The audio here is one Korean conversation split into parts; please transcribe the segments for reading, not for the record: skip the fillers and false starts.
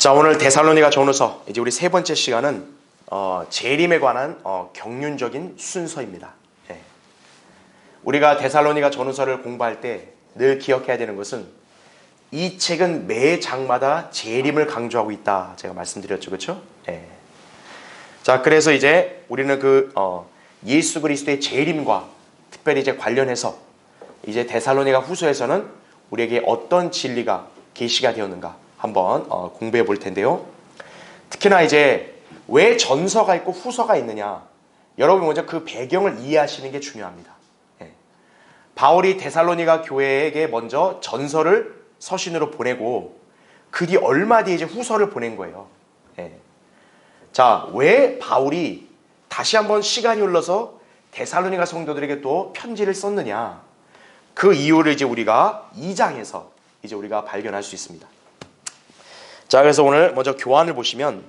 자, 오늘 데살로니가 전후서 이제 우리 세 번째 시간은 재림에 관한 경륜적인 순서입니다. 예. 우리가 데살로니가 전후서를 공부할 때 늘 기억해야 되는 것은 이 책은 매 장마다 재림을 강조하고 있다. 제가 말씀드렸죠, 그렇죠? 예. 자, 그래서 이제 우리는 예수 그리스도의 재림과 특별히 이제 관련해서 이제 데살로니가 후서에서는 우리에게 어떤 진리가 계시가 되었는가 한번 공부해 볼 텐데요. 특히나 이제 왜 전서가 있고 후서가 있느냐, 여러분 먼저 그 배경을 이해하시는 게 중요합니다. 예. 바울이 데살로니가 교회에게 먼저 전서를 서신으로 보내고 그 뒤 얼마 뒤에 이제 후서를 보낸 거예요. 예. 자, 왜 바울이 다시 한번 시간이 흘러서 데살로니가 성도들에게 또 편지를 썼느냐, 그 이유를 이제 우리가 2장에서 이제 우리가 발견할 수 있습니다. 자, 그래서 오늘 먼저 교환을 보시면,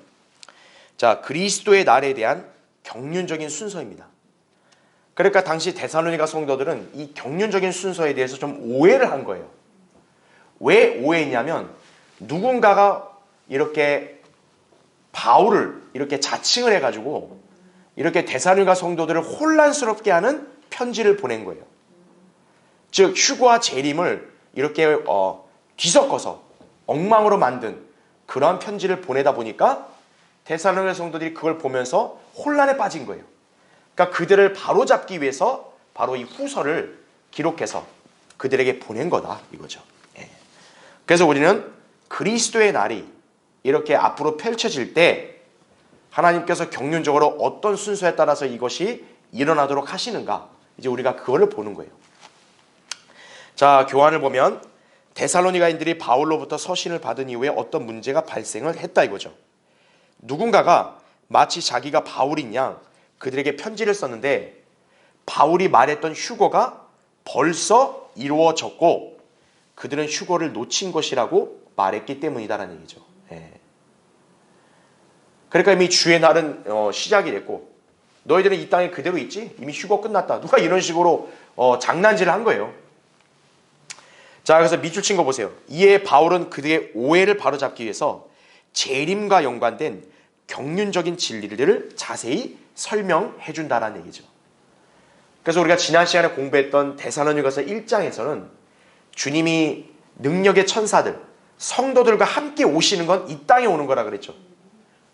자, 그리스도의 날에 대한 경륜적인 순서입니다. 그러니까 당시 데살로니가 성도들은 이 경륜적인 순서에 대해서 좀 오해를 한 거예요. 왜 오해했냐면, 누군가가 이렇게 바울을 이렇게 자칭을 해가지고 이렇게 데살로니가 성도들을 혼란스럽게 하는 편지를 보낸 거예요. 즉, 휴거와 재림을 이렇게 뒤섞어서 엉망으로 만든 그러한 편지를 보내다 보니까 데살로니가 성도들이 그걸 보면서 혼란에 빠진 거예요. 그러니까 그들을 바로잡기 위해서 바로 이 후서를 기록해서 그들에게 보낸 거다, 이거죠. 예. 그래서 우리는 그리스도의 날이 이렇게 앞으로 펼쳐질 때 하나님께서 경륜적으로 어떤 순서에 따라서 이것이 일어나도록 하시는가, 이제 우리가 그거를 보는 거예요. 자, 교환을 보면 데살로니가인들이 바울로부터 서신을 받은 이후에 어떤 문제가 발생을 했다, 이거죠. 누군가가 마치 자기가 바울인 양 그들에게 편지를 썼는데 바울이 말했던 휴거가 벌써 이루어졌고 그들은 휴거를 놓친 것이라고 말했기 때문이다라는 얘기죠. 예. 그러니까 이미 주의 날은 시작이 됐고 너희들은 이 땅에 그대로 있지? 이미 휴거 끝났다. 누가 이런 식으로 장난질을 한 거예요. 자, 그래서 밑줄 친 거 보세요. 이에 바울은 그들의 오해를 바로잡기 위해서 재림과 연관된 경륜적인 진리를 자세히 설명해 준다라는 얘기죠. 그래서 우리가 지난 시간에 공부했던 데살로니가서 1장에서는 주님이 능력의 천사들, 성도들과 함께 오시는 건 이 땅에 오는 거라 그랬죠.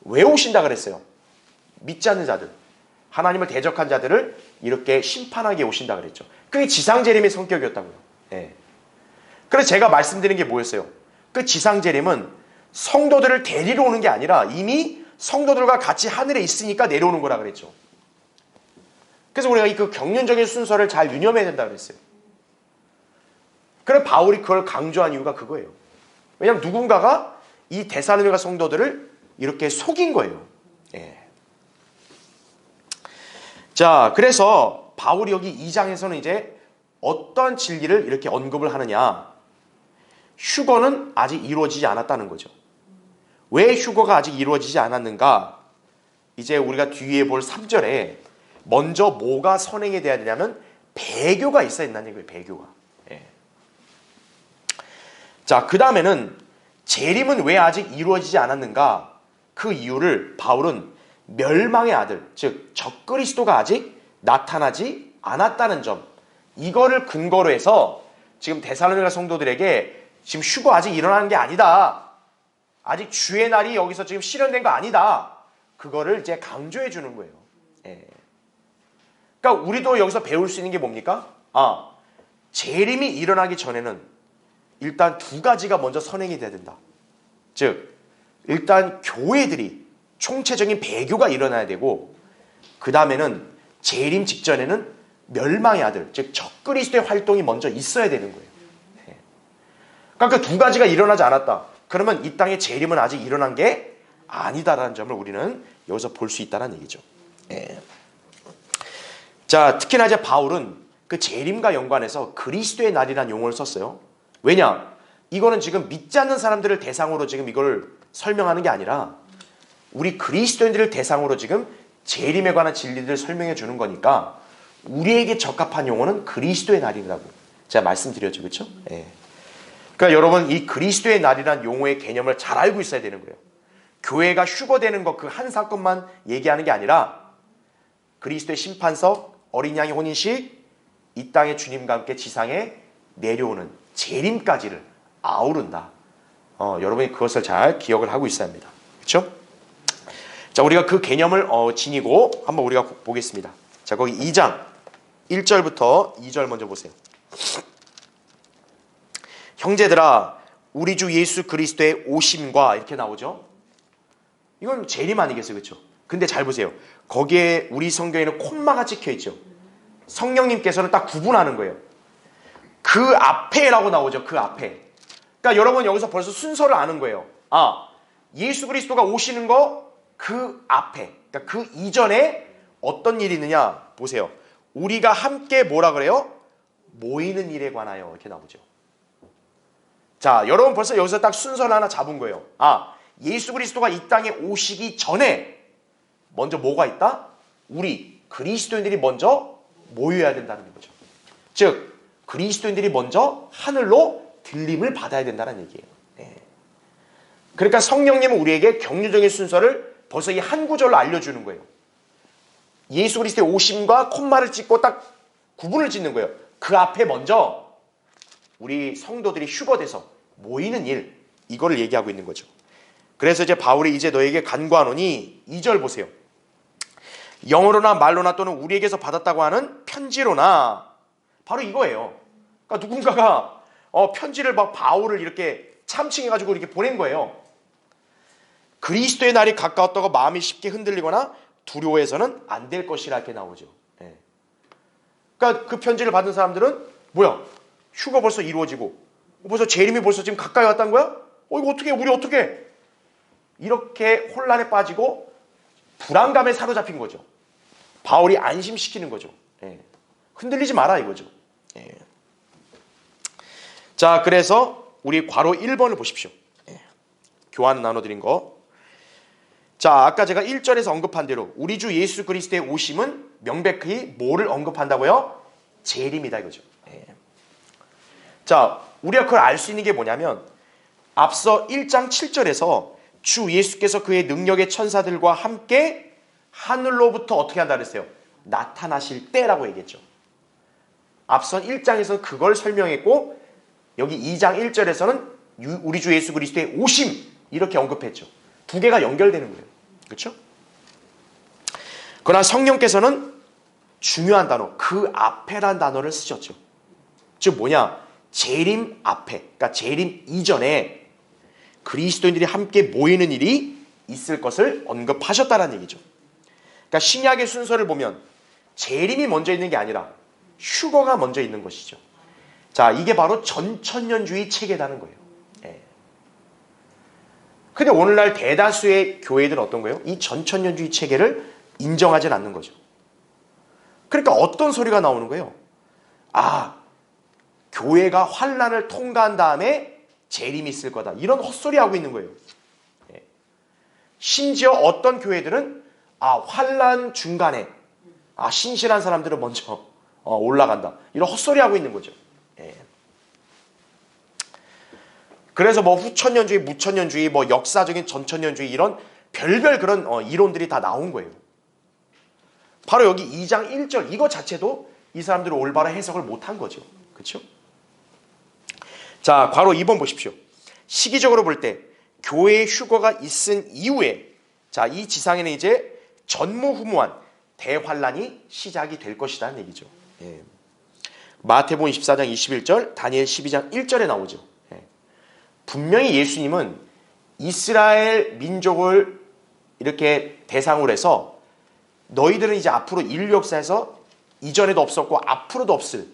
왜 오신다 그랬어요? 믿지 않는 자들, 하나님을 대적한 자들을 이렇게 심판하게 오신다 그랬죠. 그게 지상재림의 성격이었다고요. 예. 그래서 제가 말씀드린 게 뭐였어요? 그 지상재림은 성도들을 데리러 오는 게 아니라 이미 성도들과 같이 하늘에 있으니까 내려오는 거라 그랬죠. 그래서 우리가 그 경륜적인 순서를 잘 유념해야 된다 그랬어요. 그래서 바울이 그걸 강조한 이유가 그거예요. 왜냐하면 누군가가 이 데살로니가 성도들을 이렇게 속인 거예요. 예. 자, 그래서 바울이 여기 2장에서는 이제 어떤 진리를 이렇게 언급을 하느냐, 휴거는 아직 이루어지지 않았다는 거죠. 왜 휴거가 아직 이루어지지 않았는가? 이제 우리가 뒤에 볼 3절에 먼저 뭐가 선행이 돼야 되냐면 배교가 있어야 된다는 얘기예요. 배교가. 예. 자, 그 다음에는 재림은 왜 아직 이루어지지 않았는가? 그 이유를 바울은 멸망의 아들, 즉 적그리스도가 아직 나타나지 않았다는 점, 이거를 근거로 해서 지금 데살로니가 성도들에게 지금 휴거 아직 일어나는 게 아니다, 아직 주의 날이 여기서 지금 실현된 거 아니다, 그거를 이제 강조해 주는 거예요. 예. 그러니까 우리도 여기서 배울 수 있는 게 뭡니까? 재림이 일어나기 전에는 일단 두 가지가 먼저 선행이 돼야 된다. 즉 일단 교회들이 총체적인 배교가 일어나야 되고, 그 다음에는 재림 직전에는 멸망의 아들, 즉 적그리스도의 활동이 먼저 있어야 되는 거예요. 그러니까 그 두 가지가 일어나지 않았다. 그러면 이 땅의 재림은 아직 일어난 게 아니다라는 점을 우리는 여기서 볼 수 있다는 얘기죠. 예. 자, 특히나 이제 바울은 그 재림과 연관해서 그리스도의 날이라는 용어를 썼어요. 왜냐? 이거는 지금 믿지 않는 사람들을 대상으로 지금 이걸 설명하는 게 아니라 우리 그리스도인들을 대상으로 지금 재림에 관한 진리들을 설명해 주는 거니까 우리에게 적합한 용어는 그리스도의 날이라고 제가 말씀드렸죠. 그렇죠? 예. 그러니까 여러분, 이 그리스도의 날이라는 용어의 개념을 잘 알고 있어야 되는 거예요. 교회가 휴거되는 것 그 한 사건만 얘기하는 게 아니라 그리스도의 심판석, 어린 양의 혼인식, 이 땅의 주님과 함께 지상에 내려오는 재림까지를 아우른다. 여러분이 그것을 잘 기억을 하고 있어야 합니다. 그렇죠? 자, 우리가 그 개념을 지니고 한번 우리가 보겠습니다. 자, 거기 2장 1절부터 2절 먼저 보세요. 형제들아, 우리 주 예수 그리스도의 오심과 이렇게 나오죠. 이건 재림 아니겠어요, 그렇죠? 근데 잘 보세요. 거기에 우리 성경에는 콤마가 찍혀 있죠. 성령님께서는 딱 구분하는 거예요. 그 앞에라고 나오죠. 그 앞에. 그러니까 여러분 여기서 벌써 순서를 아는 거예요. 아, 예수 그리스도가 오시는 거 그 앞에, 그러니까 그 이전에 어떤 일이 있느냐 보세요. 우리가 함께 뭐라 그래요? 모이는 일에 관하여 이렇게 나오죠. 자, 여러분 벌써 여기서 딱 순서를 하나 잡은 거예요. 아, 예수 그리스도가 이 땅에 오시기 전에 먼저 뭐가 있다? 우리 그리스도인들이 먼저 모여야 된다는 거죠. 즉 그리스도인들이 먼저 하늘로 들림을 받아야 된다는 얘기예요. 네. 그러니까 성령님은 우리에게 경륜적인 순서를 벌써 이 한 구절로 알려주는 거예요. 예수 그리스도의 오심과 콤마를 찍고 딱 구분을 짓는 거예요. 그 앞에 먼저 우리 성도들이 휴거돼서 모이는 일, 이거를 얘기하고 있는 거죠. 그래서 이제 바울이 이제 너에게 간구하노니 2절 보세요. 영어로나 말로나 또는 우리에게서 받았다고 하는 편지로나, 바로 이거예요. 그러니까 누군가가 편지를 막 바울을 이렇게 참칭해가지고 이렇게 보낸 거예요. 그리스도의 날이 가까웠다고 마음이 쉽게 흔들리거나 두려워해서는 안 될 것이라 이렇게 나오죠. 예. 그러니까 그 편지를 받은 사람들은 뭐야? 휴가 벌써 이루어지고 벌써 재림이 벌써 지금 가까이 왔다는 거야? 이거 어떻게 우리 어떻게? 이렇게 혼란에 빠지고 불안감에 사로잡힌 거죠. 바울이 안심시키는 거죠. 예. 흔들리지 마라 이거죠. 예. 자, 그래서 우리 괄호 1번을 보십시오. 예. 교환 나눠드린 거. 자, 아까 제가 1절에서 언급한 대로 우리 주 예수 그리스도의 오심은 명백히 뭐를 언급한다고요? 재림이다 이거죠. 예. 자, 우리가 그걸 알 수 있는 게 뭐냐면 앞서 1장 7절에서 주 예수께서 그의 능력의 천사들과 함께 하늘로부터 어떻게 한다 그랬어요? 나타나실 때라고 얘기했죠. 앞선 1장에서는 그걸 설명했고 여기 2장 1절에서는 우리 주 예수 그리스도의 오심 이렇게 언급했죠. 두 개가 연결되는 거예요. 그렇죠? 그러나 성령께서는 중요한 단어, 그 앞에란 단어를 쓰셨죠. 즉 뭐냐? 재림 앞에, 그러니까 재림 이전에 그리스도인들이 함께 모이는 일이 있을 것을 언급하셨다는 얘기죠. 그러니까 신약의 순서를 보면 재림이 먼저 있는 게 아니라 휴거가 먼저 있는 것이죠. 자, 이게 바로 전천년주의 체계라는 거예요. 근데 오늘날 대다수의 교회들은 어떤 거예요? 이 전천년주의 체계를 인정하진 않는 거죠. 그러니까 어떤 소리가 나오는 거예요? 아, 교회가 환난을 통과한 다음에 재림이 있을 거다. 이런 헛소리 하고 있는 거예요. 심지어 어떤 교회들은 환난 중간에 신실한 사람들은 먼저 올라간다. 이런 헛소리 하고 있는 거죠. 그래서 뭐 후천년주의, 무천년주의, 뭐 역사적인 전천년주의 이런 별별 그런 이론들이 다 나온 거예요. 바로 여기 2장 1절 이거 자체도 이 사람들은 올바른 해석을 못한 거죠. 그렇죠? 자, 괄호 2번 보십시오. 시기적으로 볼 때 교회의 휴거가 있은 이후에 자, 이 지상에는 이제 전무후무한 대환란이 시작이 될 것이라는 얘기죠. 예. 마태복음 24장 21절, 다니엘 12장 1절에 나오죠. 분명히 예수님은 이스라엘 민족을 이렇게 대상으로 해서 너희들은 이제 앞으로 인류 역사에서 이전에도 없었고 앞으로도 없을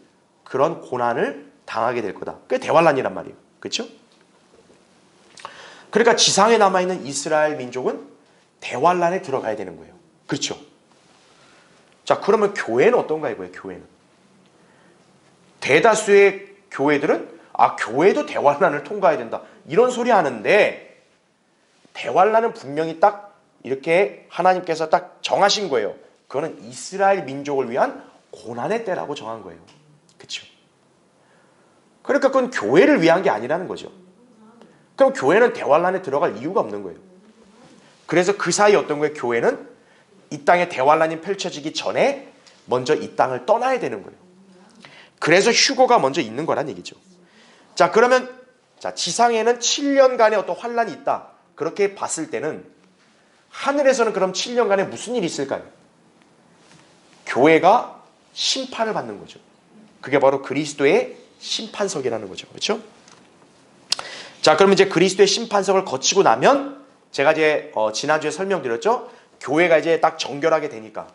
그런 고난을 당하게 될 거다. 그게 대환란이란 말이에요. 그렇죠? 그러니까 지상에 남아있는 이스라엘 민족은 대환란에 들어가야 되는 거예요. 그렇죠? 자, 그러면 교회는 어떤가 이거예요. 교회는 대다수의 교회들은 교회도 대환란을 통과해야 된다. 이런 소리 하는데 대환란은 분명히 딱 이렇게 하나님께서 딱 정하신 거예요. 그거는 이스라엘 민족을 위한 고난의 때라고 정한 거예요. 그렇죠? 그러니까 그건 교회를 위한 게 아니라는 거죠. 그럼 교회는 대환란에 들어갈 이유가 없는 거예요. 그래서 그 사이 어떤 거예요? 교회는 이 땅에 대환란이 펼쳐지기 전에 먼저 이 땅을 떠나야 되는 거예요. 그래서 휴거가 먼저 있는 거란 얘기죠. 자, 그러면 지상에는 7년간의 어떤 환란이 있다. 그렇게 봤을 때는 하늘에서는 그럼 7년간에 무슨 일이 있을까요? 교회가 심판을 받는 거죠. 그게 바로 그리스도의 심판석이라는 거죠. 그렇죠? 자, 그럼 이제 그리스도의 심판석을 거치고 나면 제가 이제 지난주에 설명드렸죠. 교회가 이제 딱 정결하게 되니까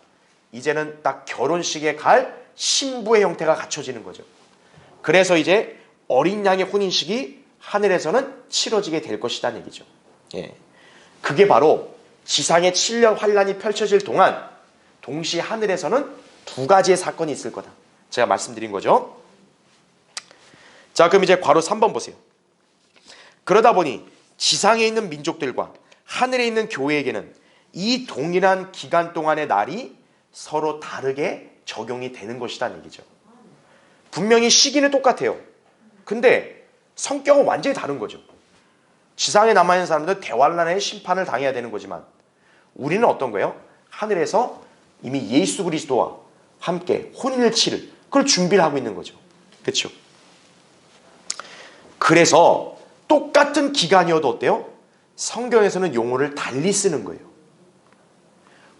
이제는 딱 결혼식에 갈 신부의 형태가 갖춰지는 거죠. 그래서 이제 어린 양의 혼인식이 하늘에서는 치러지게 될 것이라는 얘기죠. 예. 그게 바로 지상의 7년 환란이 펼쳐질 동안 동시에 하늘에서는 두 가지의 사건이 있을 거다. 제가 말씀드린 거죠. 자, 그럼 이제 괄호 3번 보세요. 그러다 보니 지상에 있는 민족들과 하늘에 있는 교회에게는 이 동일한 기간 동안의 날이 서로 다르게 적용이 되는 것이라는 얘기죠. 분명히 시기는 똑같아요. 근데 성격은 완전히 다른 거죠. 지상에 남아있는 사람들은 대환란의 심판을 당해야 되는 거지만 우리는 어떤 거예요? 하늘에서 이미 예수 그리스도와 함께 혼인을 치를 그걸 준비를 하고 있는 거죠. 그렇죠? 그래서 똑같은 기간이어도 어때요? 성경에서는 용어를 달리 쓰는 거예요.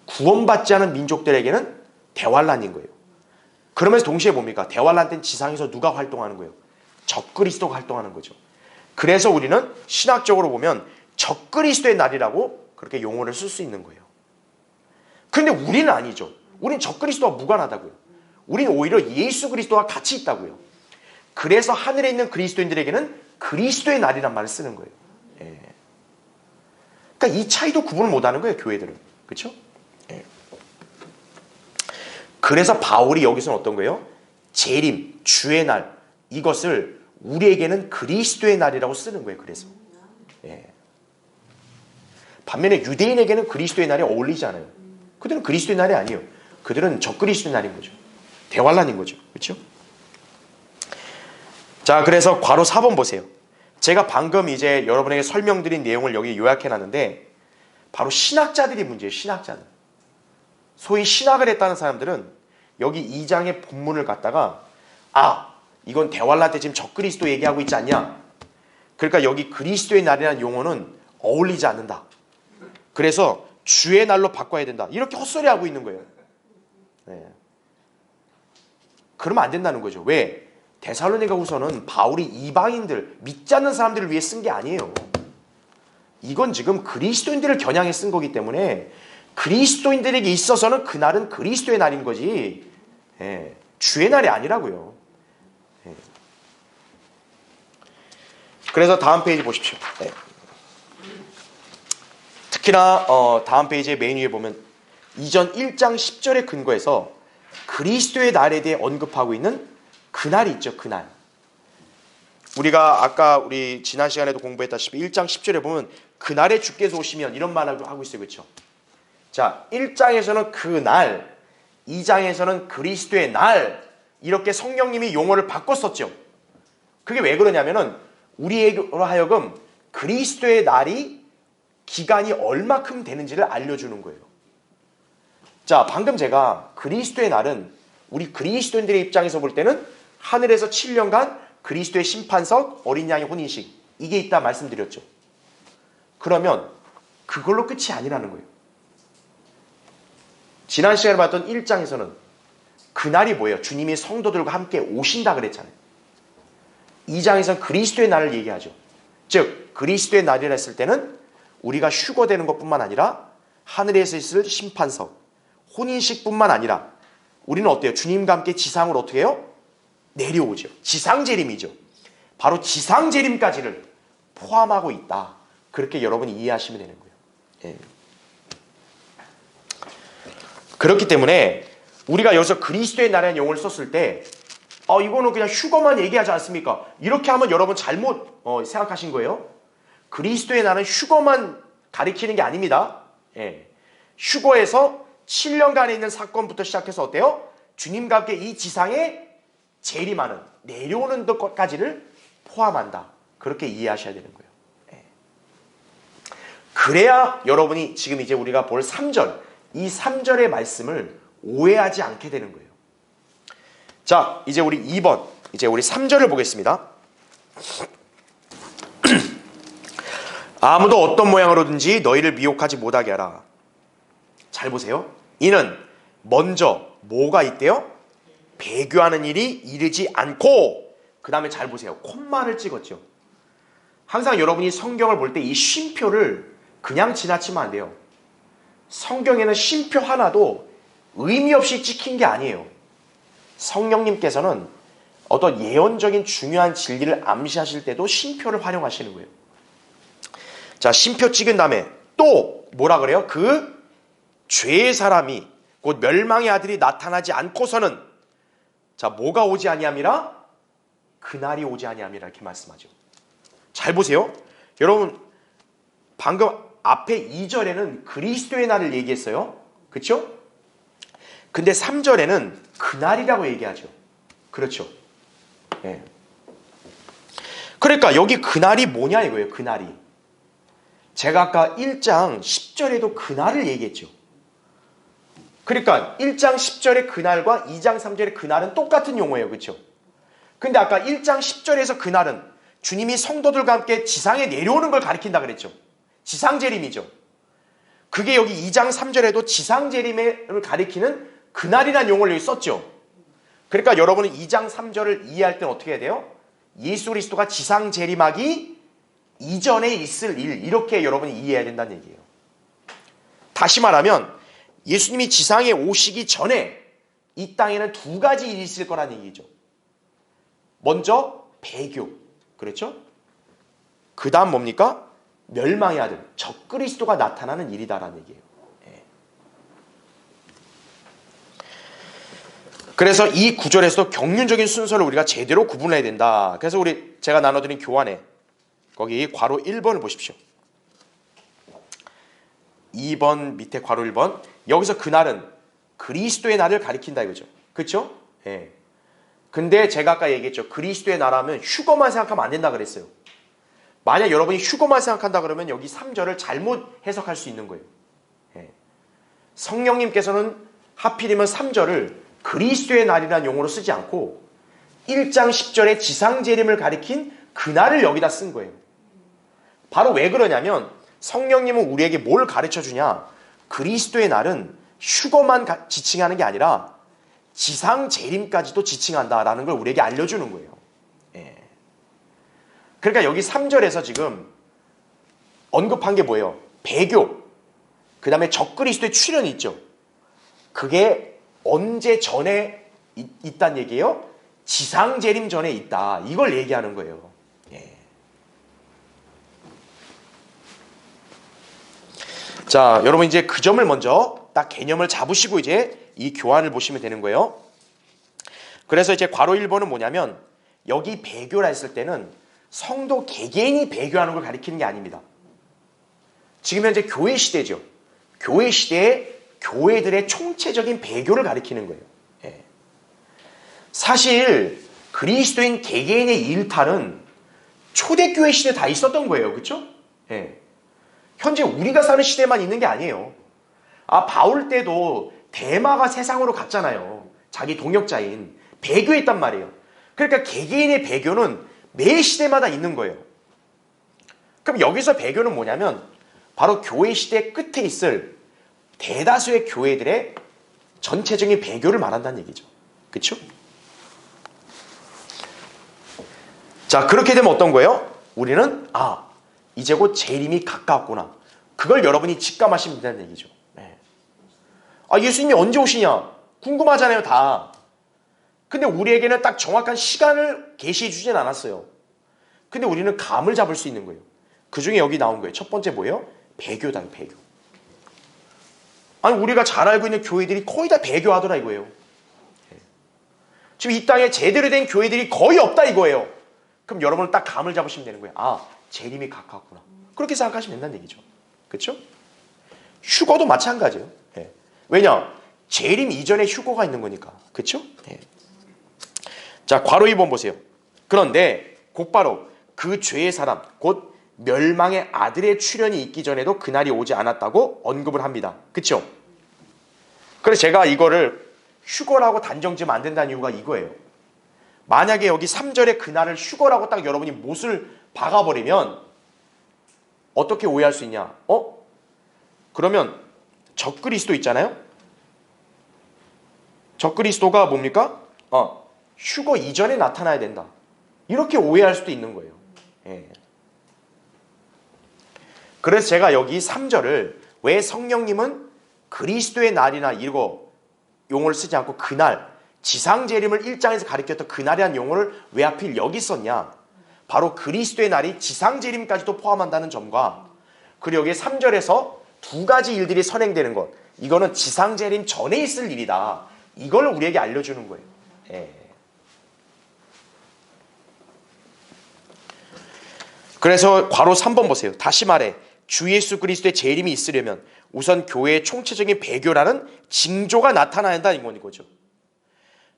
구원받지 않은 민족들에게는 대환란인 거예요. 그러면서 동시에 뭡니까? 대환란 때는 지상에서 누가 활동하는 거예요? 적그리스도가 활동하는 거죠. 그래서 우리는 신학적으로 보면 적그리스도의 날이라고 그렇게 용어를 쓸 수 있는 거예요. 그런데 우리는 아니죠. 우리는 적그리스도와 무관하다고요. 우리는 오히려 예수 그리스도와 같이 있다고요. 그래서 하늘에 있는 그리스도인들에게는 그리스도의 날이란 말을 쓰는 거예요. 예. 그러니까 이 차이도 구분을 못하는 거예요, 교회들은. 그렇죠? 예. 그래서 바울이 여기서는 어떤 거예요? 재림, 주의 날, 이것을 우리에게는 그리스도의 날이라고 쓰는 거예요. 그래서 예. 반면에 유대인에게는 그리스도의 날이 어울리지 않아요. 그들은 그리스도의 날이 아니에요. 그들은 적그리스도의 날인 거죠. 대환란인 거죠. 그렇죠? 자, 그래서 괄호 4번 보세요. 제가 방금 이제 여러분에게 설명드린 내용을 여기 요약해놨는데 바로 신학자들이 문제예요. 신학자들. 소위 신학을 했다는 사람들은 여기 2장의 본문을 갖다가 이건 대환란 때 지금 적그리스도 얘기하고 있지 않냐? 그러니까 여기 그리스도의 날이라는 용어는 어울리지 않는다. 그래서 주의 날로 바꿔야 된다. 이렇게 헛소리하고 있는 거예요. 네. 그러면 안 된다는 거죠. 왜? 데살로니가후서는 바울이 이방인들, 믿지 않는 사람들을 위해 쓴 게 아니에요. 이건 지금 그리스도인들을 겨냥해 쓴 거기 때문에 그리스도인들에게 있어서는 그날은 그리스도의 날인 거지 주의 날이 아니라고요. 그래서 다음 페이지 보십시오. 특히나 다음 페이지의 메인 위에 보면 이전 1장 10절의 근거에서 그리스도의 날에 대해 언급하고 있는 그날이 있죠. 그날. 우리가 아까 우리 지난 시간에도 공부했다시피 1장 10절에 보면 그날에 주께서 오시면 이런 말을 하고 있어요. 그렇죠? 자, 1장에서는 그날, 2장에서는 그리스도의 날 이렇게 성령님이 용어를 바꿨었죠. 그게 왜 그러냐면은 우리로 하여금 그리스도의 날이 기간이 얼마큼 되는지를 알려주는 거예요. 자, 방금 제가 그리스도의 날은 우리 그리스도인들의 입장에서 볼 때는 하늘에서 7년간 그리스도의 심판석, 어린 양의 혼인식 이게 있다 말씀드렸죠. 그러면 그걸로 끝이 아니라는 거예요. 지난 시간에 봤던 1장에서는 그날이 뭐예요? 주님이 성도들과 함께 오신다 그랬잖아요. 2장에서는 그리스도의 날을 얘기하죠. 즉 그리스도의 날이라 했을 때는 우리가 휴거되는 것뿐만 아니라 하늘에서 있을 심판석, 혼인식뿐만 아니라 우리는 어때요? 주님과 함께 지상으로 어떻게 해요? 내려오죠. 지상재림이죠. 바로 지상재림까지를 포함하고 있다. 그렇게 여러분이 이해하시면 되는 거예요. 예. 그렇기 때문에 우리가 여기서 그리스도의 날이라는 용어를 썼을 때 이거는 그냥 휴거만 얘기하지 않습니까? 이렇게 하면 여러분 잘못 생각하신 거예요. 그리스도의 날은 휴거만 가리키는 게 아닙니다. 예. 휴거에서 7년간에 있는 사건부터 시작해서 어때요? 주님과 함께 이 지상에 재림하는, 내려오는 것까지를 포함한다. 그렇게 이해하셔야 되는 거예요. 예. 그래야 여러분이 지금 이제 우리가 볼 3절, 이 3절의 말씀을 오해하지 않게 되는 거예요. 자, 이제 우리 2번, 이제 우리 3절을 보겠습니다. 아무도 어떤 모양으로든지 너희를 미혹하지 못하게 하라. 잘 보세요. 이는 먼저 뭐가 있대요? 배교하는 일이 이르지 않고, 그 다음에 잘 보세요. 콤마를 찍었죠. 항상 여러분이 성경을 볼 때 이 쉼표를 그냥 지나치면 안 돼요. 성경에는 쉼표 하나도 의미 없이 찍힌 게 아니에요. 성령님께서는 어떤 예언적인 중요한 진리를 암시하실 때도 쉼표를 활용하시는 거예요. 자, 쉼표 찍은 다음에 또 뭐라 그래요? 그 죄의 사람이 곧 멸망의 아들이 나타나지 않고서는, 자, 뭐가 오지 아니함이라? 그날이 오지 아니함이라 이렇게 말씀하죠. 잘 보세요. 여러분, 방금 앞에 2절에는 그리스도의 날을 얘기했어요. 그렇죠? 근데 3절에는 그날이라고 얘기하죠. 그렇죠? 네. 그러니까 여기 그날이 뭐냐 이거예요. 그날이. 제가 아까 1장 10절에도 그날을 얘기했죠. 그러니까 1장 10절의 그날과 2장 3절의 그날은 똑같은 용어예요. 그렇죠? 근데 아까 1장 10절에서 그날은 주님이 성도들과 함께 지상에 내려오는 걸 가리킨다 그랬죠. 지상재림이죠. 그게 여기 2장 3절에도 지상재림을 가리키는 그날이라는 용어를 여기 썼죠. 그러니까 여러분은 2장 3절을 이해할 때는 어떻게 해야 돼요? 예수 그리스도가 지상재림하기 이전에 있을 일, 이렇게 여러분이 이해해야 된다는 얘기예요. 다시 말하면 예수님이 지상에 오시기 전에 이 땅에는 두 가지 일이 있을 거라는 얘기죠. 먼저 배교, 그렇죠? 그 다음 뭡니까? 멸망의 아들, 적그리스도가 나타나는 일이다라는 얘기예요. 예. 그래서 이 구절에서도 경륜적인 순서를 우리가 제대로 구분해야 된다. 그래서 제가 나눠드린 교환에 거기 괄호 1번을 보십시오. 2번 밑에 괄호 1번. 여기서 그날은 그리스도의 날을 가리킨다 이거죠. 그렇죠? 예. 근데 제가 아까 얘기했죠. 그리스도의 나라면 휴거만 생각하면 안 된다 그랬어요. 만약 여러분이 휴거만 생각한다 그러면 여기 3절을 잘못 해석할 수 있는 거예요. 예. 성령님께서는 하필이면 3절을 그리스도의 날이라는 용어로 쓰지 않고 1장 10절의 지상재림을 가리킨 그날을 여기다 쓴 거예요. 바로 왜 그러냐면 성령님은 우리에게 뭘 가르쳐 주냐? 그리스도의 날은 휴거만 지칭하는 게 아니라 지상재림까지도 지칭한다라는 걸 우리에게 알려주는 거예요. 예. 그러니까 여기 3절에서 지금 언급한 게 뭐예요? 배교, 그 다음에 적그리스도의 출현이 있죠. 그게 언제 전에 있다는 얘기예요? 지상재림 전에 있다. 이걸 얘기하는 거예요. 예. 자, 여러분 이제 그 점을 먼저 딱 개념을 잡으시고 이제 이 교환을 보시면 되는 거예요. 그래서 이제 괄호 1번은 뭐냐면 여기 배교라 했을 때는 성도 개개인이 배교하는 걸 가리키는 게 아닙니다. 지금 현재 교회 시대죠. 교회 시대에 교회들의 총체적인 배교를 가리키는 거예요. 예. 사실 그리스도인 개개인의 일탈은 초대교회 시대에 다 있었던 거예요. 그렇죠? 예. 현재 우리가 사는 시대만 있는 게 아니에요. 바울 때도 데마가 세상으로 갔잖아요. 자기 동역자인 배교했단 말이에요. 그러니까 개개인의 배교는 매 시대마다 있는 거예요. 그럼 여기서 배교는 뭐냐면 바로 교회 시대 끝에 있을 대다수의 교회들의 전체적인 배교를 말한다는 얘기죠. 그렇죠? 자, 그렇게 되면 어떤 거예요? 우리는 이제 곧 재림이 가까웠구나. 그걸 여러분이 직감하시면 된다는 얘기죠. 네. 예수님이 언제 오시냐? 궁금하잖아요, 다. 근데 우리에게는 딱 정확한 시간을 계시해 주진 않았어요. 근데 우리는 감을 잡을 수 있는 거예요. 그 중에 여기 나온 거예요. 첫 번째 뭐예요? 배교다, 배교. 우리가 잘 알고 있는 교회들이 거의 다 배교하더라 이거예요. 네. 지금 이 땅에 제대로 된 교회들이 거의 없다 이거예요. 그럼 여러분은 딱 감을 잡으시면 되는 거예요. 재림이 가까웠구나. 그렇게 생각하시면 된다는 얘기죠. 그렇죠? 휴거도 마찬가지예요. 네. 왜냐? 재림 이전에 휴거가 있는 거니까. 그렇죠? 네. 자, 괄호 2번 보세요. 그런데 곧바로 그 죄의 사람, 곧 멸망의 아들의 출현이 있기 전에도 그날이 오지 않았다고 언급을 합니다. 그렇죠? 그래서 제가 이거를 휴거라고 단정 지으면 안 된다는 이유가 이거예요. 만약에 여기 3절에 그날을 휴거라고 딱 여러분이 못을 박아버리면 어떻게 오해할 수 있냐? 그러면 적그리스도 있잖아요? 적그리스도가 뭡니까? 휴거 이전에 나타나야 된다. 이렇게 오해할 수도 있는 거예요. 예. 그래서 제가 여기 3절을 왜 성령님은 그리스도의 날이나 이거 용어를 쓰지 않고 그날, 지상재림을 1장에서 가리켰던 그날이라는 용어를 왜 하필 여기 썼냐? 바로 그리스도의 날이 지상재림까지도 포함한다는 점과 그리고 여기 3절에서 두 가지 일들이 선행되는 것, 이거는 지상재림 전에 있을 일이다. 이걸 우리에게 알려주는 거예요. 예. 그래서 괄호 3번 보세요. 다시 말해 주 예수 그리스도의 재림이 있으려면 우선 교회의 총체적인 배교라는 징조가 나타나야 한다는 이거죠.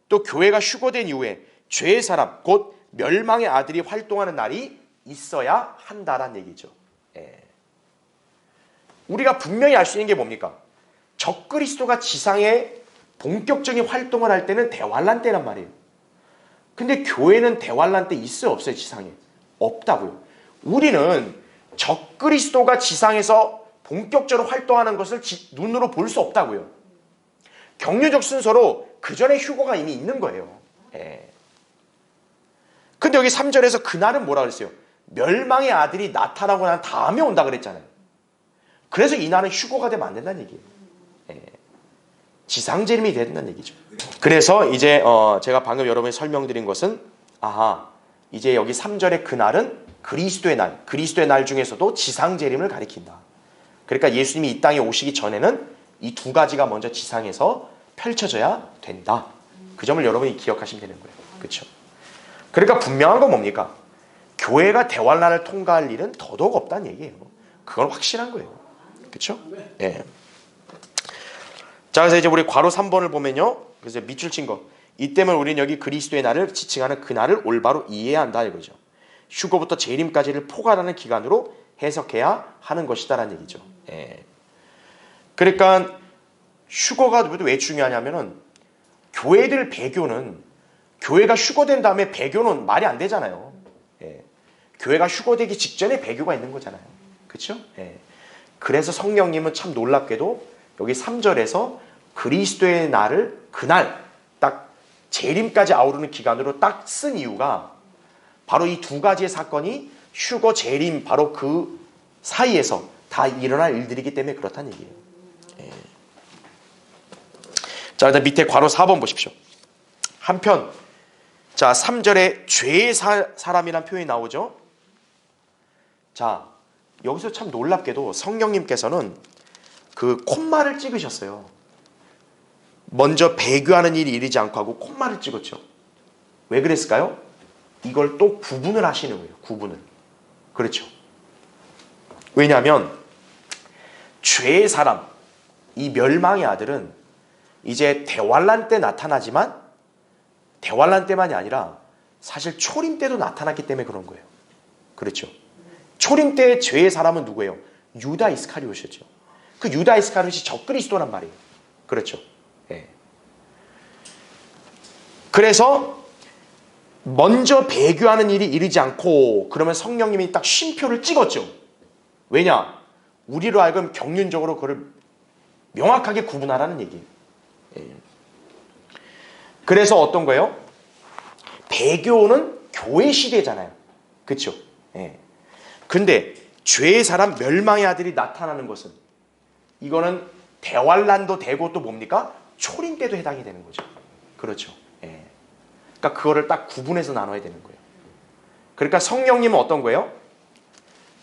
또 교회가 휴거된 이후에 죄의 사람 곧 멸망의 아들이 활동하는 날이 있어야 한다는 얘기죠. 예. 우리가 분명히 알 수 있는 게 뭡니까? 적그리스도가 지상에 본격적인 활동을 할 때는 대환란 때란 말이에요. 근데 교회는 대환란 때 있어요, 없어요? 지상에? 없다고요. 우리는 적그리스도가 지상에서 본격적으로 활동하는 것을 눈으로 볼 수 없다고요. 경륜적 순서로 그 전에 휴거가 이미 있는 거예요. 예. 근데 여기 3절에서 그날은 뭐라 그랬어요? 멸망의 아들이 나타나고 난 다음에 온다 그랬잖아요. 그래서 이 날은 휴거가 되면 안 된다는 얘기예요. 예. 지상재림이 된다는 얘기죠. 그래서 이제 제가 방금 여러분이 설명드린 것은 이제 여기 3절의 그날은 그리스도의 날 중에서도 지상재림을 가리킨다. 그러니까 예수님이 이 땅에 오시기 전에는 이 두 가지가 먼저 지상에서 펼쳐져야 된다. 그 점을 여러분이 기억하시면 되는 거예요. 그렇죠? 그러니까 분명한 건 뭡니까? 교회가 대환란을 통과할 일은 더더욱 없다는 얘기예요. 그건 확실한 거예요. 그렇죠? 예. 자, 그래서 이제 우리 괄호 3번을 보면요. 그래서 밑줄 친 거. 이 때문에 우리는 여기 그리스도의 날을 지칭하는 그날을 올바로 이해해야 한다 이거죠. 휴거부터 재림까지를 포괄하는 기간으로 해석해야 하는 것이다라는 얘기죠. 예. 그러니까 휴거가 왜 중요하냐면은 교회들 배교는 교회가 휴거된 다음에 배교는 말이 안 되잖아요. 예. 교회가 휴거되기 직전에 배교가 있는 거잖아요. 그렇죠? 예. 그래서 성령님은 참 놀랍게도 여기 3절에서 그리스도의 날을 그날 딱 재림까지 아우르는 기간으로 딱 쓴 이유가 바로 이 두 가지의 사건이 휴거, 재림 바로 그 사이에서 다 일어날 일들이기 때문에 그렇다는 얘기예요. 예. 자, 일단 밑에 괄호 4번 보십시오. 한편 자 3절에 죄의 사람이라는 표현이 나오죠. 자, 여기서 참 놀랍게도 성령님께서는 그 콤마를 찍으셨어요. 먼저 배교하는 일이 이르지 않고 하고 콤마를 찍었죠. 왜 그랬을까요? 이걸 또 구분을 하시는 거예요. 구분을. 그렇죠. 왜냐하면 죄의 사람, 이 멸망의 아들은 이제 대환란 때 나타나지만 대환란 때만이 아니라 사실 초림 때도 나타났기 때문에 그런 거예요. 그렇죠. 초림 때의 죄의 사람은 누구예요? 유다 이스카리옷이었죠. 그 유다 이스카리옷이 적그리스도란 말이에요. 그렇죠. 예. 그래서 먼저 배교하는 일이 이르지 않고 그러면 성령님이 딱 쉼표를 찍었죠. 왜냐? 우리로 하여금 경륜적으로 그걸 명확하게 구분하라는 얘기예요. 예. 그래서 어떤 거예요? 배교는 교회 시대잖아요. 그렇죠? 예. 근데 죄의 사람 멸망의 아들이 나타나는 것은 이거는 대환란도 되고 또 뭡니까? 초림 때도 해당이 되는 거죠. 그렇죠. 예. 그러니까 그거를 딱 구분해서 나눠야 되는 거예요. 그러니까 성령님은 어떤 거예요?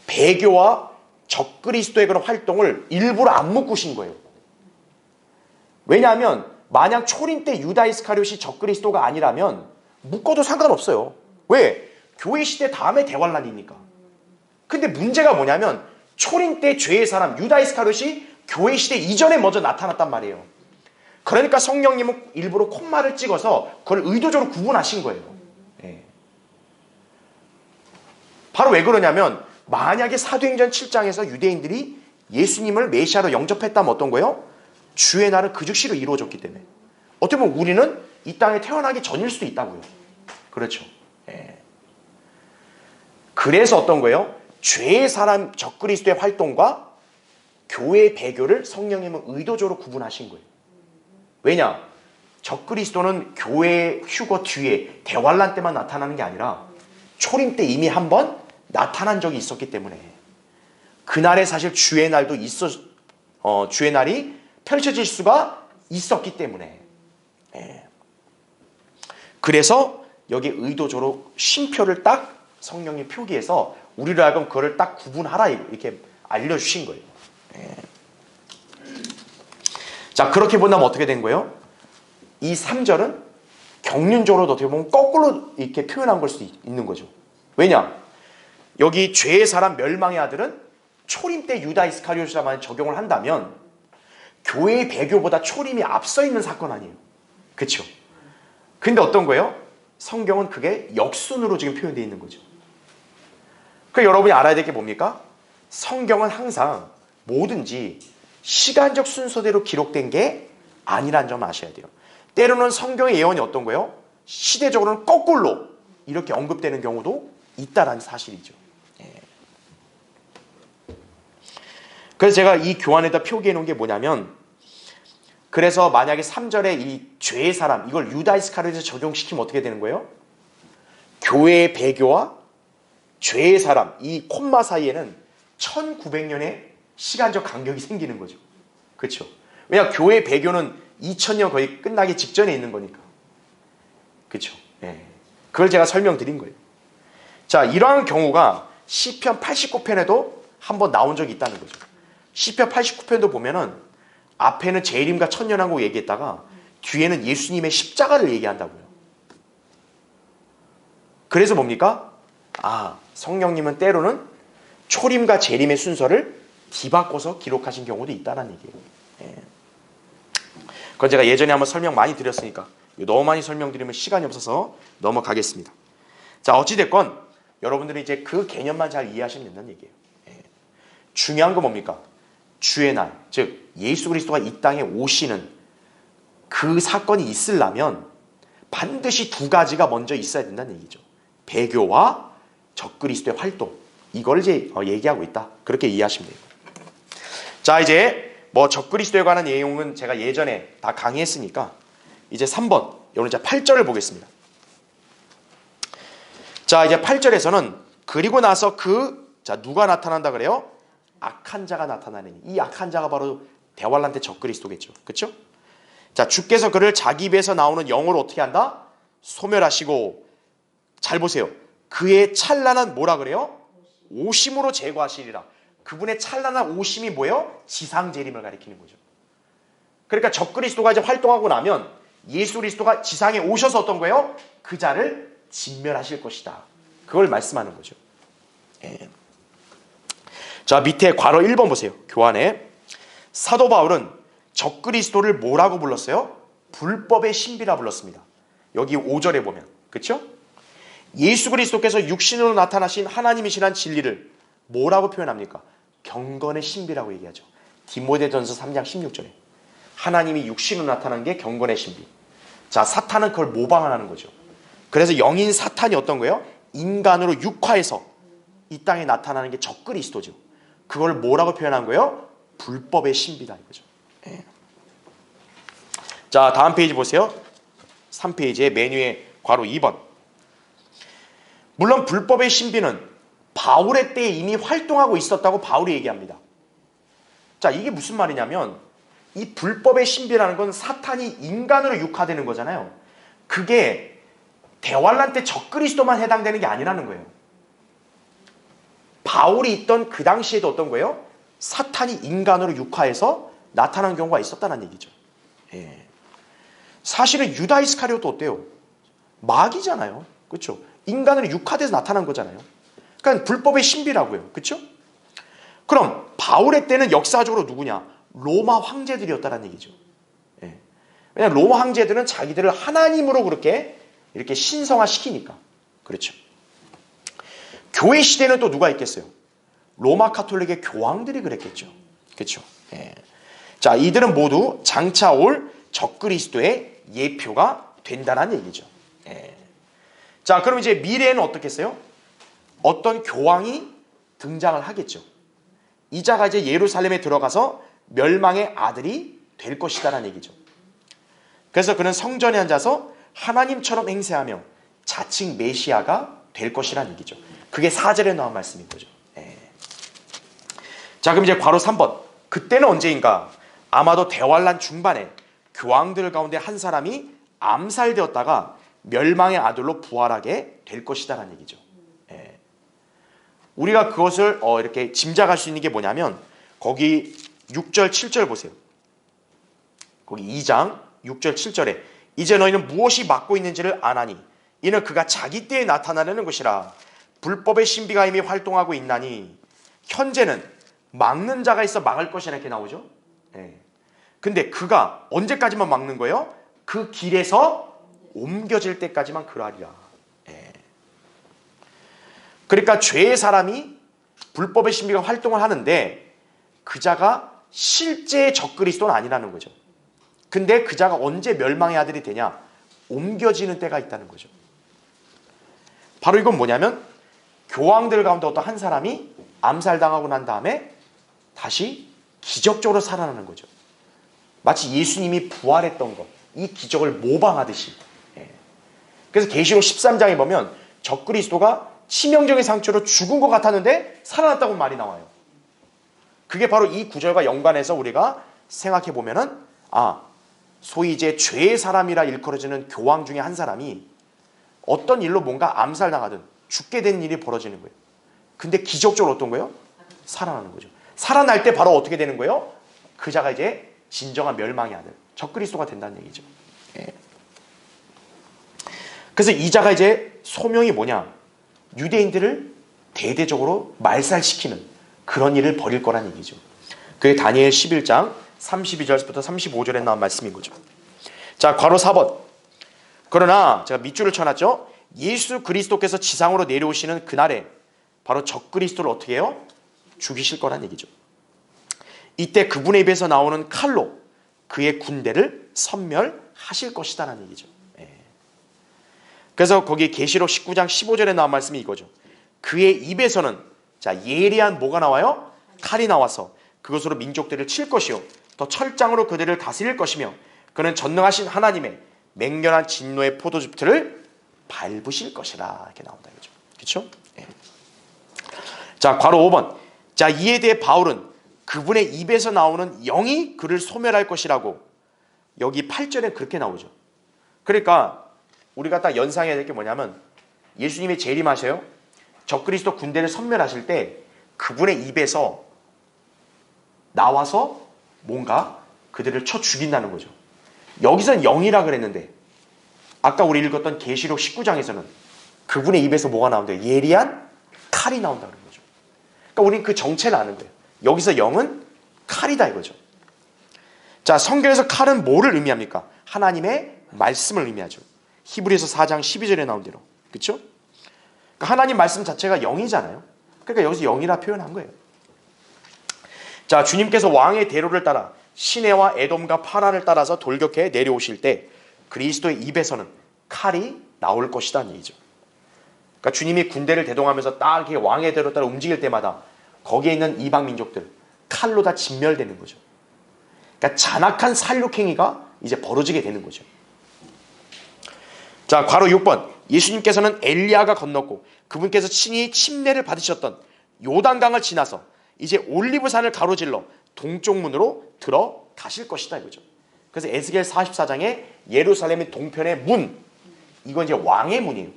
배교와 적그리스도의 그런 활동을 일부러 안 묶으신 거예요. 왜냐하면 만약 초림 때 유다 이스카리옷이 적그리스도가 아니라면 묶어도 상관없어요. 왜? 교회 시대 다음에 대환란이니까. 근데 문제가 뭐냐면 초림 때 죄의 사람 유다 이스카리옷이 교회 시대 이전에 먼저 나타났단 말이에요. 그러니까 성령님은 일부러 콤마를 찍어서 그걸 의도적으로 구분하신 거예요. 예. 바로 왜 그러냐면 만약에 사도행전 7장에서 유대인들이 예수님을 메시아로 영접했다면 어떤 거예요? 주의 날은 그 즉시로 이루어졌기 때문에 어떻게 보면 우리는 이 땅에 태어나기 전일 수도 있다고요. 그렇죠. 예. 그래서 어떤 거예요? 죄의 사람 적그리스도의 활동과 교회의 배교를 성령님은 의도적으로 구분하신 거예요. 왜냐? 적그리스도는 교회 휴거 뒤에 대환란 때만 나타나는 게 아니라 초림 때 이미 한번 나타난 적이 있었기 때문에 그날에 사실 주의 날도 주의 날이 펼쳐질 수가 있었기 때문에 그래서 여기 의도적으로 쉼표를 딱 성령이 표기해서 우리로 하여금 그거를 딱 구분하라 이렇게 알려주신 거예요. 자, 그렇게 본다면 어떻게 된 거예요? 이 3절은 경륜적으로도 어떻게 보면 거꾸로 이렇게 표현한 걸 수도 있는 거죠. 왜냐? 여기 죄의 사람 멸망의 아들은 초림 때 유다 이스카리ot이라만 적용을 한다면 교회의 배교보다 초림이 앞서 있는 사건 아니에요. 그렇죠? 근데 어떤 거예요? 성경은 그게 역순으로 지금 표현되어 있는 거죠. 그러니까 여러분이 알아야 될 게 뭡니까? 성경은 항상 뭐든지 시간적 순서대로 기록된 게 아니라는 점 아셔야 돼요. 때로는 성경의 예언이 어떤 거예요? 시대적으로는 거꾸로 이렇게 언급되는 경우도 있다라는 사실이죠. 그래서 제가 이 교환에다 표기해 놓은 게 뭐냐면 그래서 만약에 3절에 이 죄의 사람 이걸 유다 이스카리ot에 적용시키면 어떻게 되는 거예요? 교회의 배교와 죄의 사람 이 콤마 사이에는 1900년의 시간적 간격이 생기는 거죠. 그렇죠? 왜냐 교회의 배교는 2000년 거의 끝나기 직전에 있는 거니까. 그렇죠? 그걸 제가 설명드린 거예요. 자, 이러한 경우가 시편 89편에도 한번 나온 적이 있다는 거죠. 시편 89편도 보면은 앞에는 재림과 천년왕국 얘기했다가 뒤에는 예수님의 십자가를 얘기한다고요. 그래서 뭡니까? 성령님은 때로는 초림과 재림의 순서를 뒤바꿔서 기록하신 경우도 있다는 얘기예요. 그건 제가 예전에 한번 설명 많이 드렸으니까 너무 많이 설명드리면 시간이 없어서 넘어가겠습니다. 자, 어찌됐건 여러분들이 이제 그 개념만 잘 이해하시면 된다는 얘기예요. 중요한 건 뭡니까? 주의 날, 즉 예수 그리스도가 이 땅에 오시는 그 사건이 있으려면 반드시 두 가지가 먼저 있어야 된다는 얘기죠. 배교와 적그리스도의 활동. 이걸 이제 얘기하고 있다. 그렇게 이해하시면 돼요. 자, 이제 뭐 적그리스도에 관한 내용은 제가 예전에 다 강의했으니까 이제 3번, 여러분 이제 8절을 보겠습니다. 자, 이제 8절에서는 그리고 나서 누가 나타난다 그래요? 악한 자가 나타나는 이 악한 자가 바로 대환란 때 적그리스도겠죠. 그렇죠? 자, 주께서 그를 자기 입에서 나오는 영으로 어떻게 한다? 소멸하시고 잘 보세요. 그의 찬란한 뭐라 그래요? 오심으로 제거하시리라. 그분의 찬란한 오심이 뭐예요? 지상 재림을 가리키는 거죠. 그러니까 적그리스도가 이제 활동하고 나면 예수 그리스도가 지상에 오셔서 어떤 거예요? 그 자를 진멸하실 것이다. 그걸 말씀하는 거죠. 자, 밑에 괄호 1번 보세요. 교환에 사도 바울은 적그리스도를 뭐라고 불렀어요? 불법의 신비라 불렀습니다. 여기 5절에 보면 그렇죠? 예수 그리스도께서 육신으로 나타나신 하나님이시란 진리를 뭐라고 표현합니까? 경건의 신비라고 얘기하죠. 디모데전서 3장 16절에 하나님이 육신으로 나타난 게 경건의 신비. 자, 사탄은 그걸 모방하는 거죠. 그래서 영인 사탄이 어떤 거예요? 인간으로 육화해서 이 땅에 나타나는 게 적그리스도죠. 그걸 뭐라고 표현한 거예요? 불법의 신비다 이거죠. 자, 다음 페이지 보세요. 3페이지에 메뉴에 괄호 2번. 물론 불법의 신비는 바울의 때에 이미 활동하고 있었다고 바울이 얘기합니다. 자, 이게 무슨 말이냐면 이 불법의 신비라는 건 사탄이 인간으로 육화되는 거잖아요. 그게 대환란 때 적그리스도만 해당되는 게 아니라는 거예요. 바울이 있던 그 당시에도 어떤 거예요? 사탄이 인간으로 육화해서 나타나는 경우가 있었다는 얘기죠. 사실은 유다 이스카리ot도 어때요? 마귀잖아요. 그렇죠? 인간으로 육화돼서 나타난 거잖아요. 그러니까 불법의 신비라고요. 그렇죠? 그럼 바울의 때는 역사적으로 누구냐? 로마 황제들이었다는 얘기죠. 왜냐하면 로마 황제들은 자기들을 하나님으로 그렇게 이렇게 신성화시키니까. 그렇죠. 교회 시대는 또 누가 있겠어요? 로마 카톨릭의 교황들이 그랬겠죠. 그렇죠? 예. 자, 이들은 모두 장차 올 적그리스도의 예표가 된다는 얘기죠. 예. 자, 그럼 이제 미래에는 어떻겠어요? 어떤 교황이 등장을 하겠죠. 이 자가 이제 예루살렘에 들어가서 멸망의 아들이 될 것이다라는 얘기죠. 그래서 그는 성전에 앉아서 하나님처럼 행세하며 자칭 메시아가 될 것이라는 얘기죠. 그게 4절에 나온 말씀인 거죠. 예. 자, 그럼 이제 바로 3번. 그때는 언제인가? 아마도 대환란 중반에 교황들 가운데 한 사람이 암살되었다가 멸망의 아들로 부활하게 될 것이다라는 얘기죠. 예. 우리가 그것을 이렇게 짐작할 수 있는 게 뭐냐면 거기 6절 7절 보세요. 거기 2장 6절 7절에 이제 너희는 무엇이 막고 있는지를 아나니 이는 그가 자기 때에 나타나려는 것이라. 불법의 신비가 이미 활동하고 있나니 현재는 막는 자가 있어 막을 것이라 이렇게 나오죠. 예. 근데 그가 언제까지만 막는 거예요? 그 길에서 옮겨질 때까지만 그러하리라. 예. 그러니까 죄의 사람이 불법의 신비가 활동을 하는데 그 자가 실제 적그리스도는 아니라는 거죠. 근데 그 자가 언제 멸망의 아들이 되냐? 옮겨지는 때가 있다는 거죠. 바로 이건 뭐냐면 교황들 가운데 어떤 한 사람이 암살당하고 난 다음에 다시 기적적으로 살아나는 거죠. 마치 예수님이 부활했던 것, 이 기적을 모방하듯이. 예. 그래서 계시록 13장에 보면 적그리스도가 치명적인 상처로 죽은 것 같았는데 살아났다고 말이 나와요. 그게 바로 이 구절과 연관해서 우리가 생각해 보면은 소위 이제 죄의 사람이라 일컬어지는 교황 중에 한 사람이 어떤 일로 뭔가 암살당하든 죽게 된 일이 벌어지는 거예요. 근데 기적적으로 어떤 거예요? 살아나는 거죠. 살아날 때 바로 어떻게 되는 거예요? 그 자가 이제 진정한 멸망의 아들, 적그리스도가 된다는 얘기죠. 예. 그래서 이 자가 이제 소명이 뭐냐? 유대인들을 대대적으로 말살시키는 그런 일을 벌일 거란 얘기죠. 그게 다니엘 11장 32절부터 35절에 나온 말씀인 거죠. 자, 괄호 4번. 그러나 제가 밑줄을 쳐놨죠. 예수 그리스도께서 지상으로 내려오시는 그날에 바로 적그리스도를 어떻게 해요? 죽이실 거란 얘기죠. 이때 그분의 입에서 나오는 칼로 그의 군대를 섬멸하실 것이다라는 얘기죠. 예. 그래서 거기 계시록 19장 15절에 나온 말씀이 이거죠. 그의 입에서는 예리한 뭐가 나와요? 칼이 나와서 그것으로 민족들을 칠 것이요 더 철장으로 그들을 다스릴 것이며 그는 전능하신 하나님의 맹렬한 진노의 포도즙들을 밟으실 것이라 이렇게 나온다 이거죠. 그렇죠? 예. 자, 괄호 5번. 자, 이에 대해 바울은 그분의 입에서 나오는 영이 그를 소멸할 것이라고 여기 8절에 그렇게 나오죠. 그러니까 우리가 딱 연상해야 될 게 뭐냐면 예수님이 재림하셔요. 적그리스도 군대를 섬멸하실 때 그분의 입에서 나와서 뭔가 그들을 쳐 죽인다는 거죠. 여기서는 영이라 그랬는데 아까 우리 읽었던 계시록 19장에서는 그분의 입에서 뭐가 나온대요? 예리한 칼이 나온다는 거죠. 그러니까 우리는 그 정체를 아는 거예요. 여기서 영은 칼이다 이거죠. 자, 성경에서 칼은 뭐를 의미합니까? 하나님의 말씀을 의미하죠. 히브리서 4장 12절에 나온 대로. 그렇죠? 그러니까 하나님 말씀 자체가 영이잖아요. 그러니까 여기서 영이라 표현한 거예요. 자, 주님께서 왕의 대로를 따라 시내와 에돔과 파라를 따라서 돌격해 내려오실 때 그리스도의 입에서는 칼이 나올 것이라는 얘기죠. 그러니까 주님이 군대를 대동하면서 딱 이렇게 왕의 대로 따라 움직일 때마다 거기에 있는 이방 민족들 칼로 다 진멸되는 거죠. 그러니까 잔악한 살육행위가 이제 벌어지게 되는 거죠. 자, 괄호 6번. 예수님께서는 엘리야가 건넜고 그분께서 친히 침례를 받으셨던 요단강을 지나서 이제 올리브산을 가로질러 동쪽 문으로 들어가실 것이다 이거죠. 그래서 에스겔 44장에 예루살렘의 동편의 문, 이건 이제 왕의 문이에요.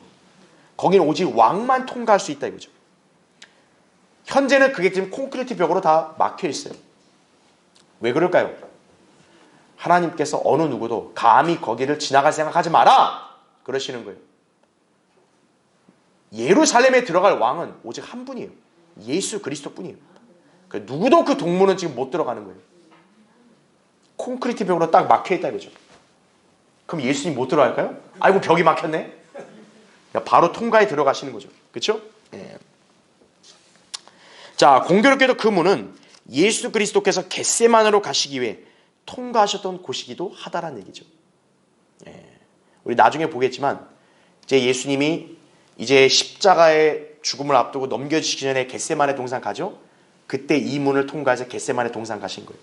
거기는 오직 왕만 통과할 수 있다 이거죠. 현재는 그게 지금 콘크리트 벽으로 다 막혀 있어요. 왜 그럴까요? 하나님께서 어느 누구도 감히 거기를 지나갈 생각하지 마라 그러시는 거예요. 예루살렘에 들어갈 왕은 오직 한 분이에요. 예수 그리스도 뿐이에요. 누구도 그 동문은 지금 못 들어가는 거예요. 콘크리트 벽으로 딱 막혀있다 이거죠. 그럼 예수님 못 들어갈까요? 아이고 벽이 막혔네. 바로 통과에 들어가시는 거죠. 그렇죠? 예. 자, 공교롭게도 그 문은 예수 그리스도께서 겟세마네로 가시기 위해 통과하셨던 곳이기도 하다라는 얘기죠. 우리 나중에 보겠지만 이제 예수님이 이제 십자가의 죽음을 앞두고 넘겨주시기 전에 겟세마네 동산 가죠. 그때 이 문을 통과해서 겟세마네 동산 가신 거예요.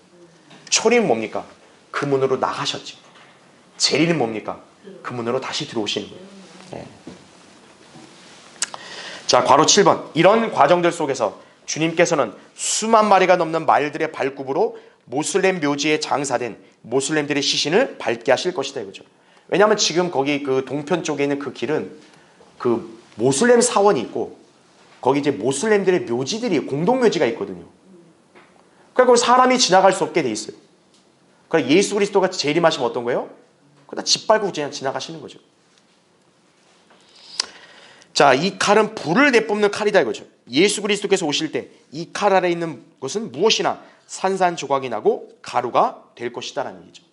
초리는 뭡니까? 그 문으로 나가셨죠. 재리는 뭡니까? 그 문으로 다시 들어오시는 거예요. 자, 괄호 7번. 이런 과정들 속에서 주님께서는 수만 마리가 넘는 말들의 발굽으로 모슬렘 묘지에 장사된 모슬렘들의 시신을 밟게 하실 것이다 이거죠. 왜냐하면 지금 거기 그 동편 쪽에 있는 그 길은 그 모슬렘 사원이 있고 거기 이제 모슬렘들의 묘지들이 공동묘지가 있거든요. 그러니까 사람이 지나갈 수 없게 돼 있어요. 그러니까 예수 그리스도가 재림하시면 어떤 거예요? 그다 짓밟고 그냥 지나가시는 거죠. 자, 이 칼은 불을 내뿜는 칼이다 이거죠. 예수 그리스도께서 오실 때 이 칼 아래 있는 것은 무엇이나 산산조각이 나고 가루가 될 것이다라는 얘기죠.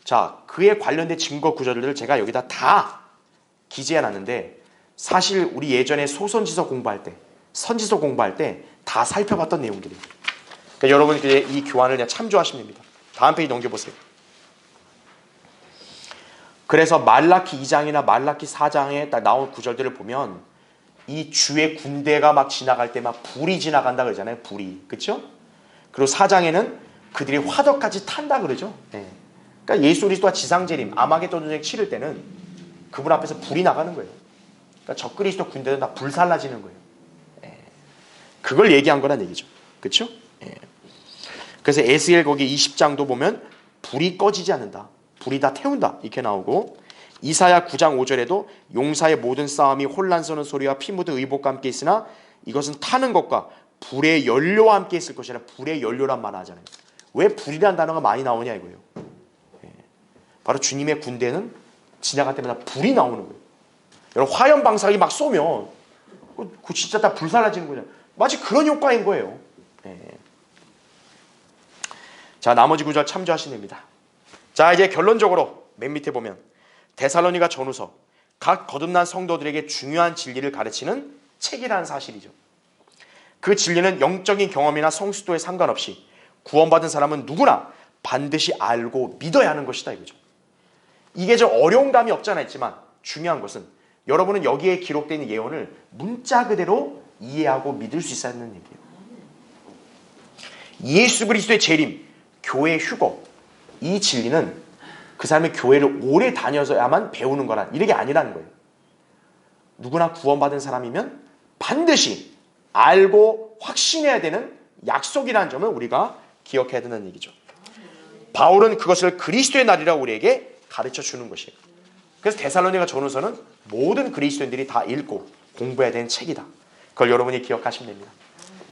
자, 그에 관련된 증거 구절들을 제가 여기다 다 기재해놨는데 사실 우리 예전에 소선지서 공부할 때, 선지서 공부할 때 다 살펴봤던 내용들이에요. 그러니까 여러분 이 교환을 그냥 참조하시면 됩니다. 다음 페이지 넘겨보세요. 그래서 말라키 2장이나 말라키 4장에 딱 나온 구절들을 보면 이 주의 군대가 막 지나갈 때 막 불이 지나간다 그러잖아요. 불이. 그렇죠? 그리고 4장에는 그들이 화덕까지 탄다 그러죠. 그러니까 예수 그리스도가 지상재림, 아마겟돈 전쟁 치를 때는 그분 앞에서 불이 나가는 거예요. 그러니까 적그리스도 군대는 다 불살라지는 거예요. 그걸 얘기한 거란 얘기죠. 그렇죠? 그래서 에스겔 거기 20장도 보면 불이 꺼지지 않는다. 불이 다 태운다. 이렇게 나오고 이사야 9장 5절에도 용사의 모든 싸움이 혼란스러운 소리와 피 묻은 의복과 함께 있으나 이것은 타는 것과 불의 연료와 함께 있을 것이라. 불의 연료란 말 하잖아요. 왜 불이라는 단어가 많이 나오냐 이거예요. 바로 주님의 군대는 지나갈 때마다 불이 나오는 거예요. 여러분 화염 방사기 막 쏘면 그 진짜 다 불살라지는 거잖아요. 마치 그런 효과인 거예요. 자, 나머지 구절 참조하시면 됩니다. 자, 이제 결론적으로 맨 밑에 보면 데살로니가 전후서 각 거듭난 성도들에게 중요한 진리를 가르치는 책이라는 사실이죠. 그 진리는 영적인 경험이나 성수도에 상관없이 구원받은 사람은 누구나 반드시 알고 믿어야 하는 것이다 이거죠. 이게 좀 어려운 감이 없지 않아 있지만 중요한 것은 여러분은 여기에 기록되어 있는 예언을 문자 그대로 이해하고 믿을 수 있어야 하는 얘기예요. 예수 그리스도의 재림, 교회의 휴거, 이 진리는 그 사람의 교회를 오래 다녀서야만 배우는 거란 이런 게 아니라는 거예요. 누구나 구원받은 사람이면 반드시 알고 확신해야 되는 약속이라는 점을 우리가 기억해야 되는 얘기죠. 바울은 그것을 그리스도의 날이라고 우리에게 가르쳐 주는 것이에요. 그래서 데살로니가 전후서는 모든 그리스도인들이 다 읽고 공부해야 되는 책이다. 그걸 여러분이 기억하시면 됩니다.